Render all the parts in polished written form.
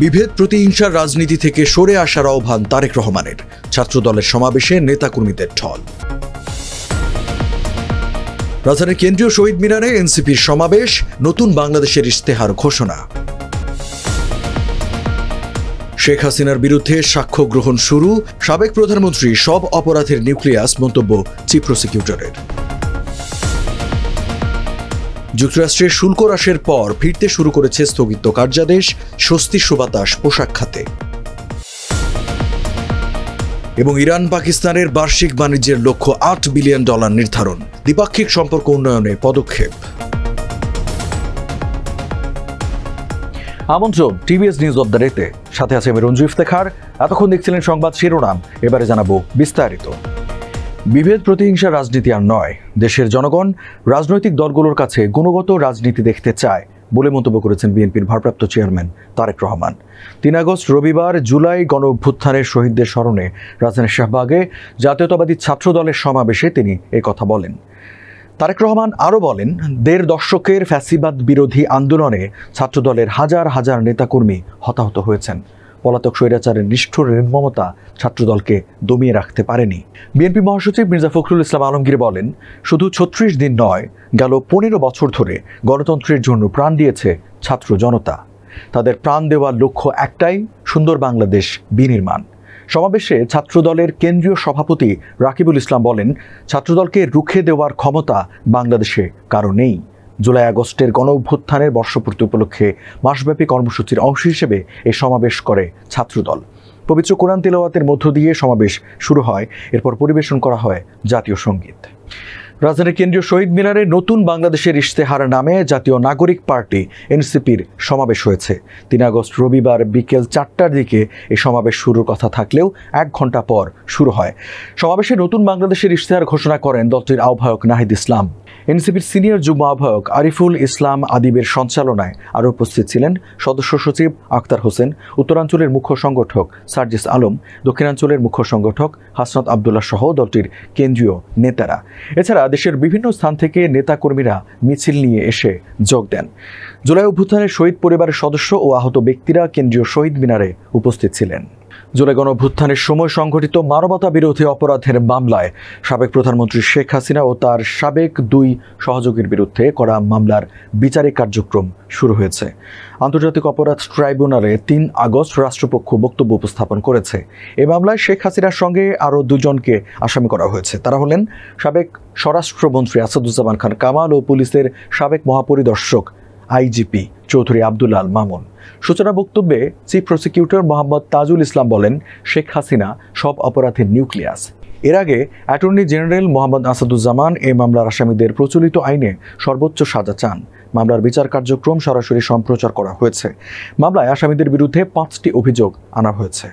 বিভেদ প্রতিহিংসার রাজনীতি থেকে সরে আসার আহ্বান তারেক রহমানের। ছাত্রদলের সমাবেশে নেতাকর্মীদের ঢল। রাজধানীর কেন্দ্রীয় শহীদ মিনারে এনসিপির সমাবেশ, নতুন বাংলাদেশের ইশতেহার ঘোষণা। শেখ হাসিনার বিরুদ্ধে সাক্ষ্য গ্রহণ শুরু, সাবেক প্রধানমন্ত্রী সব অপরাধের নিউক্লিয়াস, মন্তব্য চিফ প্রসিকিউটরের। যুক্তরাষ্ট্রের শুল্ক হ্রাসের পর ফিরতে শুরু করেছে স্থগিত কার্যাদেশ, স্বস্তির সুবাতাস পোশাক খাতে। এবং ইরান পাকিস্তানের বার্ষিক বাণিজ্যের লক্ষ্য $8 বিলিয়ন নির্ধারণ, দ্বিপাক্ষিক সম্পর্ক উন্নয়নে পদক্ষেপ। আমন্ত্রণ টিভিএস নিউজ অব দ্য ডেতে, সাথে আছে আমি রঞ্জু ইফতেখার। এতক্ষণ দেখছিলেন সংবাদ শিরোনাম, এবারে জানাবো বিস্তারিত। বিভেদ প্রতিহিংসার রাজনীতি আর নয়, দেশের জনগণ রাজনৈতিক দলগুলোর কাছে গুণগত রাজনীতি দেখতে চায় বলে মন্তব্য করেছেন বিএনপির ভারপ্রাপ্ত চেয়ারম্যান তারেক রহমান। 3 আগস্ট রবিবার জুলাই গণ অভ্যুত্থানের শহীদদের স্মরণে রাজধানীর শাহবাগে জাতীয়তাবাদী ছাত্রদলের সমাবেশে তিনি এই কথা বলেন। তারেক রহমান আরও বলেন, 1.5 দশকের ফ্যাসিবাদ বিরোধী আন্দোলনে ছাত্রদলের হাজার হাজার নেতাকর্মী হতাহত হয়েছেন। পলাতক স্বৈরাচারের নিষ্ঠুর নির্মমতা ছাত্রদলকে দমিয়ে রাখতে পারেনি। বিএনপি মহাসচিব মির্জা ফখরুল ইসলাম আলমগীর বলেন, শুধু 36 দিন নয়, গেল 15 বছর ধরে গণতন্ত্রের জন্য প্রাণ দিয়েছে ছাত্র জনতা। তাদের প্রাণ দেওয়ার লক্ষ্য একটাই, সুন্দর বাংলাদেশ বিনির্মাণ। সমাবেশে ছাত্রদলের কেন্দ্রীয় সভাপতি রাকিবুল ইসলাম বলেন, ছাত্রদলকে রুখে দেওয়ার ক্ষমতা বাংলাদেশে কারো নেই। জুলাই আগস্টের গণ অভ্যুত্থানের বর্ষপূর্তি উপলক্ষে মাসব্যাপী কর্মসূচির অংশ হিসেবে এই সমাবেশ করে ছাত্রদল। পবিত্র কোরআন তিলাওয়াতের মধ্য দিয়ে সমাবেশ শুরু হয়, এরপর পরিবেশন করা হয় জাতীয় সঙ্গীত। রাজধানীর কেন্দ্রীয় শহীদ মিনারে নতুন বাংলাদেশের ইশতেহার নামে জাতীয় নাগরিক পার্টি এনসিপির সমাবেশ হয়েছে। 3 আগস্ট রবিবার বিকেল 4টার দিকে এই সমাবেশ শুরুর কথা থাকলেও 1 ঘন্টা পর শুরু হয়। সমাবেশে নতুন বাংলাদেশের ইশতেহার ঘোষণা করেন দলটির আহ্বায়ক নাহিদ ইসলাম। এনসিপির সিনিয়র যুগ্ম আহ্বায়ক আরিফুল ইসলাম আদিবের সঞ্চালনায় আরও উপস্থিত ছিলেন সদস্য সচিব আক্তার হোসেন, উত্তরাঞ্চলের মুখ্য সংগঠক সার্জিস আলম, দক্ষিণাঞ্চলের মুখ্য সংগঠক হাসনাত আবদুল্লাহ সহ দলটির কেন্দ্রীয় নেতারা। এছাড়া দেশের বিভিন্ন স্থান থেকে নেতাকর্মীরা মিছিল নিয়ে এসে যোগ দেন। জুলাই অভ্যুত্থানের শহীদ পরিবারের সদস্য ও আহত ব্যক্তিরা কেন্দ্রীয় শহীদ মিনারে উপস্থিত ছিলেন। জুলাই গণ অভ্যুত্থানের সময় সংঘটিত মানবতা বিরোধী অপরাধের মামলায় সাবেক প্রধানমন্ত্রী শেখ হাসিনা ও তার সাবেক 2 সহযোগীর বিরুদ্ধে করা মামলার বিচারিক কার্যক্রম শুরু হয়েছে। আন্তর্জাতিক অপরাধ ট্রাইব্যুনালে 3 আগস্ট রাষ্ট্রপক্ষ বক্তব্য উপস্থাপন করেছে। এই মামলায় শেখ হাসিনার সঙ্গে আরও 2 জনকে আসামি করা হয়েছে। তারা হলেন সাবেক স্বরাষ্ট্রমন্ত্রী আসাদুজ্জামান খান কামাল ও পুলিশের সাবেক মহাপরিদর্শক আইজিপি চৌধুরী আব্দুল আল মামুন। সূচনা বক্তব্যে চিফ প্রসিকিউটর মোহাম্মদ তাজুল ইসলাম বলেন, শেখ হাসিনা সব অপরাধের নিউক্লিয়াস। এর আগে অ্যাটর্নি জেনারেল মোহাম্মদ আসাদুজ্জামান এই মামলার আসামিদের প্রচলিত আইনে সর্বোচ্চ সাজা চান। মামলার বিচার কার্যক্রম সরাসরি সম্প্রচার করা হয়েছে। মামলায় আসামিদের বিরুদ্ধে 5টি অভিযোগ আনা হয়েছে।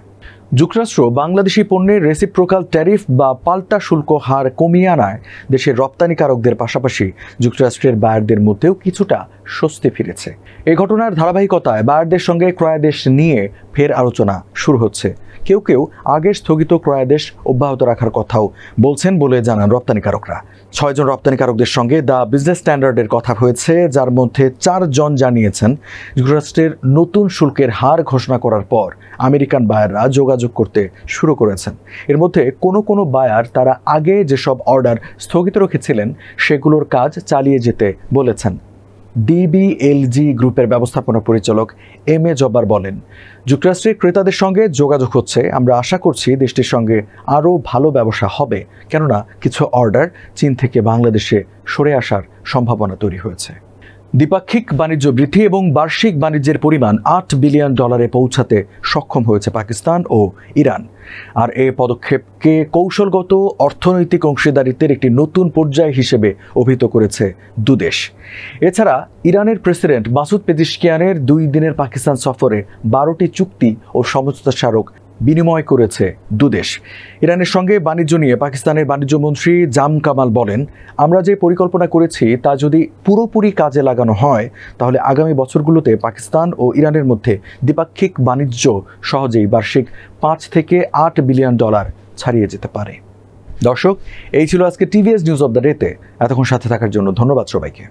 যুক্তরাষ্ট্র বাংলাদেশি পণ্যের রেসিপ্রোকাল ট্যারিফ বা পাল্টা শুল্ক হার কমিয়ে আনায় দেশের রপ্তানিকারকদের পাশাপাশি যুক্তরাষ্ট্রের বায়ারদের মধ্যেও কিছুটা স্বস্তি ফিরেছে। এই ঘটনার ধারাবাহিকতায় বায়ারদের সঙ্গে ক্রয়াদেশ নিয়ে ফের আলোচনা শুরু হচ্ছে। কেউ কেউ আগের স্থগিত ক্রয়াদেশ অব্যাহত রাখার কথাও বলছেন বলে জানান রপ্তানিকারকরা। 6 জন রপ্তানিকারকদের সঙ্গে দ্য বিজনেস স্ট্যান্ডার্ডের কথা হয়েছে, যার মধ্যে 4 জন জানিয়েছেন যুক্তরাষ্ট্রের নতুন শুল্কের হার ঘোষণা করার পর আমেরিকান বায়াররা যোগাযোগ করতে শুরু করেছেন। এর মধ্যে কোনো বায়ার তারা আগে যেসব অর্ডার স্থগিত রেখেছিলেন সেগুলোর কাজ চালিয়ে যেতে বলেছেন। ডিবিএলজি গ্রুপের ব্যবস্থাপনা পরিচালক এম.এ. জব্বার বলেন, যুক্তরাষ্ট্রের ক্রেতাদের সঙ্গে যোগাযোগ হচ্ছে। আমরা আশা করছি দেশটির সঙ্গে আরও ভালো ব্যবসা হবে, কেননা কিছু অর্ডার চীন থেকে বাংলাদেশে সরে আসার সম্ভাবনা তৈরি হয়েছে। দ্বিপাক্ষিক বাণিজ্য বৃদ্ধি এবং বার্ষিক বাণিজ্যের পরিমাণ $8 বিলিয়ন পৌঁছাতে সক্ষম হয়েছে পাকিস্তান ও ইরান। আর এই পদক্ষেপকে কৌশলগত অর্থনৈতিক অংশীদারিত্বের একটি নতুন পর্যায় হিসেবে অভিহিত করেছে 2 দেশ। এছাড়া ইরানের প্রেসিডেন্ট মাসুদ পেজিশকিয়ানের 2 দিনের পাকিস্তান সফরে 12টি চুক্তি ও সমঝোতা স্মারক বিনিময় করেছে 2 দেশ। ইরানের সঙ্গে বাণিজ্য নিয়ে পাকিস্তানের বাণিজ্যমন্ত্রী জাম কামাল বলেন, আমরা যে পরিকল্পনা করেছি তা যদি পুরোপুরি কাজে লাগানো হয় তাহলে আগামী বছরগুলোতে পাকিস্তান ও ইরানের মধ্যে দ্বিপাক্ষিক বাণিজ্য সহজেই বার্ষিক $5 থেকে $8 বিলিয়ন ছাড়িয়ে যেতে পারে। দর্শক, এই ছিল আজকে টিভিএস নিউজ অব দ্য ডেতে। এতক্ষণ সাথে থাকার জন্য ধন্যবাদ সবাইকে।